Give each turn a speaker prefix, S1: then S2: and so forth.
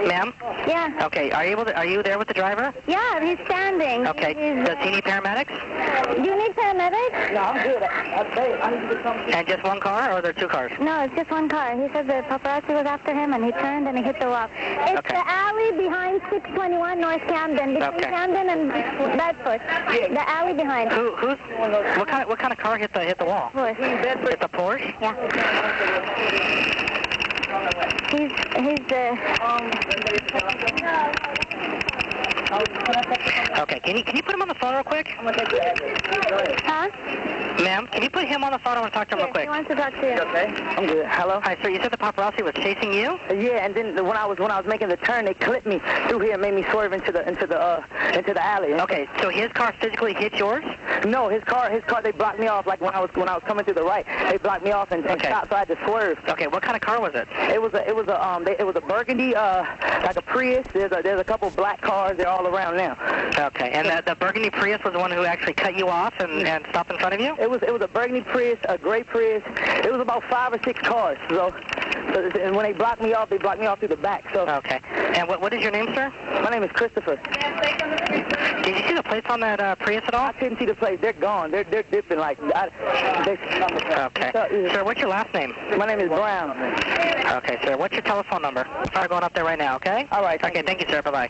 S1: Ma'am?
S2: Yeah.
S1: Okay, are you there with the driver?
S2: Yeah, he's standing.
S1: Okay, does he need paramedics?
S2: Do you need paramedics?
S3: No, I'm good. I need to get something.
S1: And just one car, or are there two cars?
S2: No, it's just one car. He said the paparazzi was after him, and he turned and he hit the wall. It's
S1: Okay.
S2: the alley behind 621 North Camden, between
S1: Okay.
S2: Camden and Bedford. The alley behind.
S1: What kind of car hit the wall?
S2: Porsche.
S1: It's a Porsche?
S2: Yeah.
S1: Okay, can you put him on the phone real quick?
S2: Huh?
S1: Ma'am, can you put him on the phone? I want to talk to him real quick.
S2: He wants to talk to you.
S3: Okay. I'm good. Hello?
S1: Hi, sir, you said the paparazzi was chasing you?
S3: Yeah, and then when I was making the turn, they clipped me through here and made me swerve into the alley.
S1: Okay, so his car physically hit yours?
S3: No, his car, they blocked me off. Like when I was coming to the right, they blocked me off and stopped, so I had to swerve.
S1: Okay, what kind of car was it?
S3: It was a burgundy, like a Prius. There's a couple black cars. They're all around now.
S1: Okay, and the burgundy Prius was the one who actually cut you off and stopped in front of you?
S3: It was a burgundy Prius, a gray Prius. It was about 5 or 6 cars. So and when they blocked me off through the back. So.
S1: Okay. And what is your name, sir?
S3: My name is Christopher.
S1: Did you see the plates on that Prius at all?
S3: I couldn't see the plates. They're gone. They're dipping like.
S1: Okay. Sir, what's your last name?
S3: My name is Brown.
S1: Okay, sir. What's your telephone number? I'll start going up there right now, okay?
S3: All right.
S1: Okay, thank you, sir. Bye-bye.